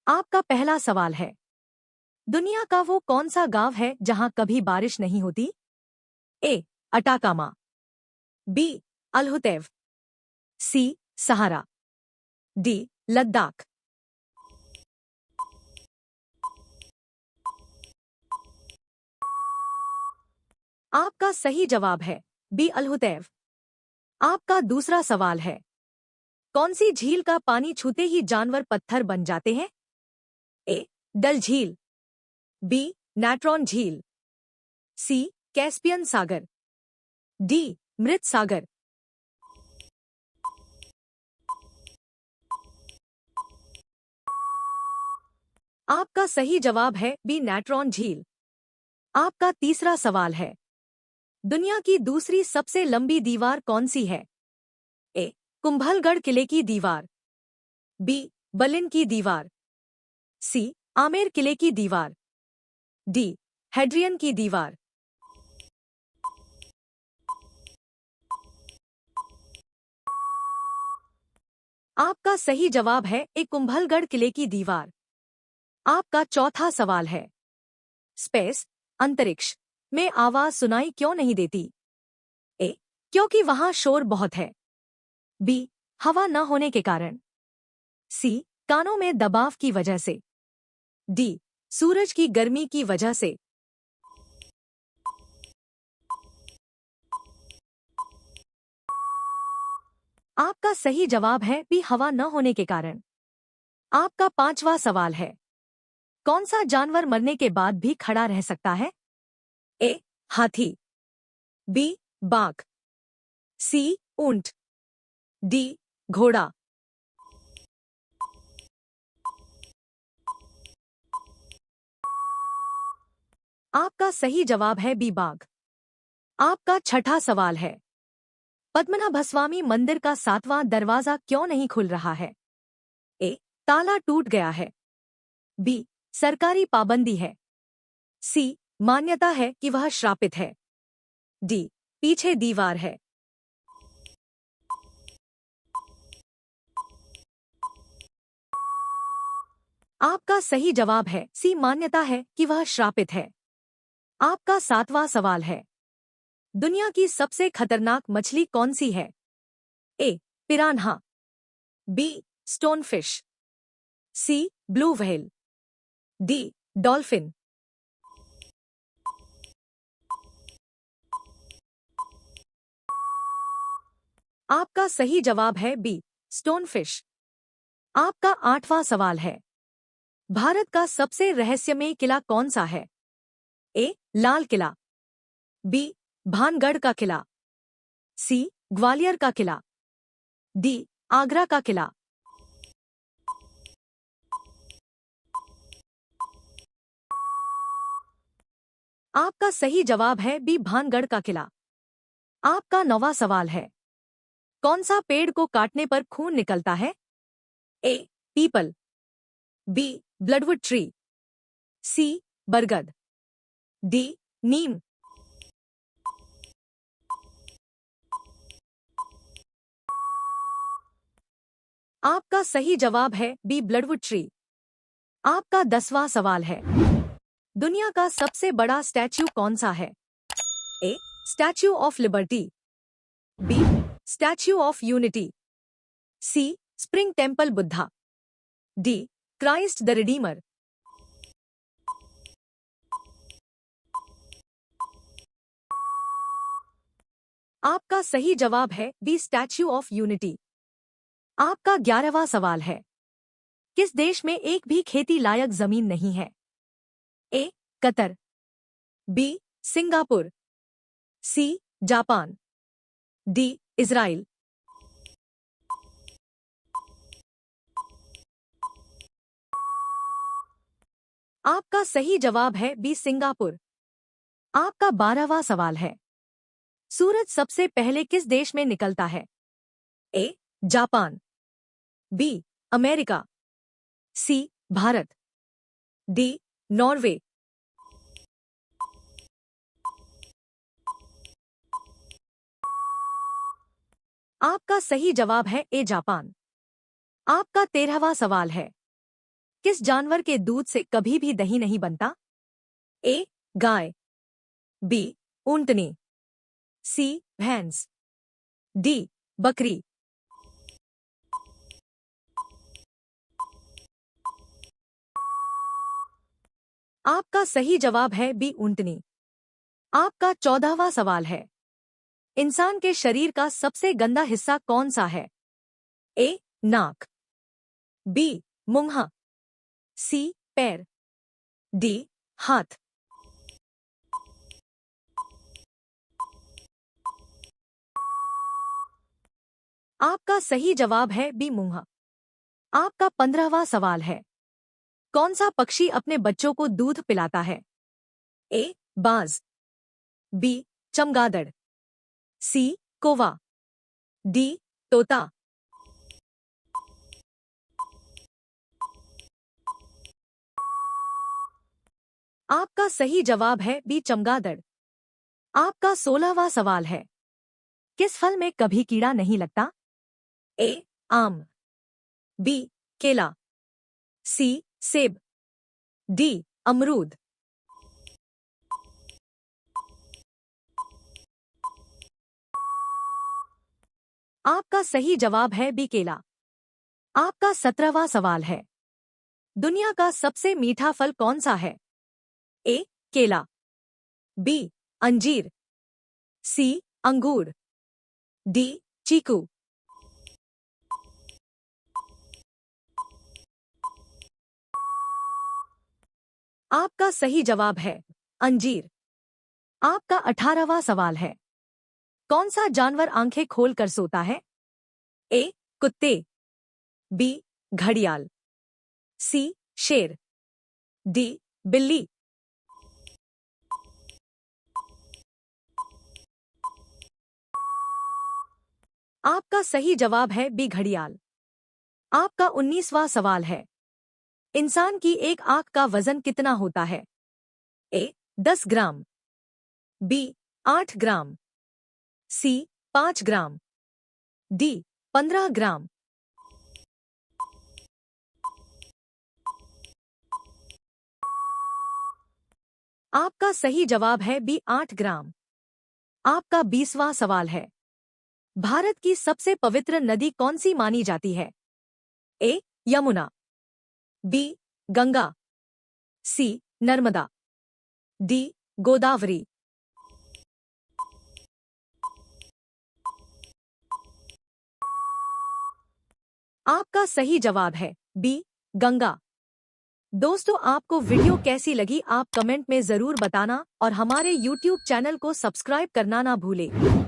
आपका पहला सवाल है, दुनिया का वो कौन सा गांव है जहां कभी बारिश नहीं होती? ए. Atacama, B. अल्हुतेव, सी. Sahara, D. लद्दाख। आपका सही जवाब है बी. अल्हुतेव। आपका दूसरा सवाल है, कौन सी झील का पानी छूते ही जानवर पत्थर बन जाते हैं? ए. डल झील, बी. नैट्रॉन झील, सी. कैस्पियन सागर, डी. मृत सागर। आपका सही जवाब है बी. नैट्रॉन झील। आपका तीसरा सवाल है, दुनिया की दूसरी सबसे लंबी दीवार कौन सी है? ए. कुंभलगढ़ किले की दीवार, बी. बर्लिन की दीवार, सी. आमेर किले की दीवार, डी. हेड्रियन की दीवार। आपका सही जवाब है ए. कुंभलगढ़ किले की दीवार। आपका चौथा सवाल है, स्पेस अंतरिक्ष में आवाज सुनाई क्यों नहीं देती? ए. क्योंकि वहां शोर बहुत है, बी. हवा न होने के कारण, सी. कानों में दबाव की वजह से, डी. सूरज की गर्मी की वजह से। आपका सही जवाब है बी. हवा न होने के कारण। आपका पांचवा सवाल है, कौन सा जानवर मरने के बाद भी खड़ा रह सकता है? ए. हाथी, बी. बाघ, सी. ऊंट, डी. घोड़ा। आपका सही जवाब है बी. बाघ। आपका छठा सवाल है, पद्मनाभस्वामी मंदिर का 7वां दरवाजा क्यों नहीं खुल रहा है? ए. ताला टूट गया है, बी. सरकारी पाबंदी है, सी. मान्यता है कि वह श्रापित है, डी. पीछे दीवार है। आपका सही जवाब है सी. मान्यता है कि वह श्रापित है। आपका 7वां सवाल है, दुनिया की सबसे खतरनाक मछली कौन सी है? A. Piranha, B. Stonefish, C. Blue whale, D. Dolphin. आपका सही जवाब है बी. स्टोनफिश। आपका 8वां सवाल है, भारत का सबसे रहस्यमय किला कौन सा है? ए. लाल किला, बी. भानगढ़ का किला, सी. ग्वालियर का किला, डी. आगरा का किला। आपका सही जवाब है बी. भानगढ़ का किला। आपका 9वां सवाल है, कौन सा पेड़ को काटने पर खून निकलता है? ए. पीपल, बी. Bloodwood tree, C. बरगद, डी. नीम। आपका सही जवाब है बी. Bloodwood tree. आपका 10वां सवाल है, दुनिया का सबसे बड़ा स्टैच्यू कौन सा है? A. Statue of Liberty, B. Statue of Unity, C. Spring Temple Buddha, D. Christ the Redeemer. आपका सही जवाब है बी. Statue of unity. आपका 11वां सवाल है, किस देश में एक भी खेती लायक जमीन नहीं है? A. Qatar, B. Singapore, C. Japan, D. Israel. आपका सही जवाब है बी. सिंगापुर। आपका 12वां सवाल है, सूरज सबसे पहले किस देश में निकलता है? A. Japan, B. America, C. Bharat, D. Norway. आपका सही जवाब है ए. जापान। आपका 13वां सवाल है, किस जानवर के दूध से कभी भी दही नहीं बनता? ए. गाय, बी. ऊंटनी, सी. भैंस, डी. बकरी। आपका सही जवाब है बी. ऊंटनी। आपका 14वां सवाल है, इंसान के शरीर का सबसे गंदा हिस्सा कौन सा है? ए. नाक, बी. मुंह, सी. पैर, डी. हाथ। आपका सही जवाब है बी. मुंह। आपका 15वां सवाल है, कौन सा पक्षी अपने बच्चों को दूध पिलाता है? ए. बाज, बी. चमगादड़, सी. कौवा, डी. तोता। आपका सही जवाब है बी. चमगादड़। आपका 16वां सवाल है, किस फल में कभी कीड़ा नहीं लगता? ए. आम, बी. केला, सी. सेब, डी. अमरूद। आपका सही जवाब है बी. केला। आपका 17वां सवाल है, दुनिया का सबसे मीठा फल कौन सा है? ए. केला, बी. अंजीर, सी. अंगूर, डी. चीकू। आपका सही जवाब है अंजीर। आपका 18वां सवाल है, कौन सा जानवर आंखें खोलकर सोता है? ए. कुत्ते, बी. घड़ियाल, सी. शेर, डी. बिल्ली। आपका सही जवाब है बी. घड़ियाल। आपका 19वां सवाल है, इंसान की एक आंख का वजन कितना होता है? ए. 10 ग्राम, बी. 8 ग्राम, सी. 5 ग्राम, डी. 15 ग्राम। आपका सही जवाब है बी. 8 ग्राम। आपका 20वां सवाल है, भारत की सबसे पवित्र नदी कौन सी मानी जाती है? ए. यमुना, बी. गंगा, सी. नर्मदा, डी. गोदावरी। आपका सही जवाब है बी. गंगा। दोस्तों, आपको वीडियो कैसी लगी आप कमेंट में जरूर बताना और हमारे YouTube चैनल को सब्सक्राइब करना ना भूलें।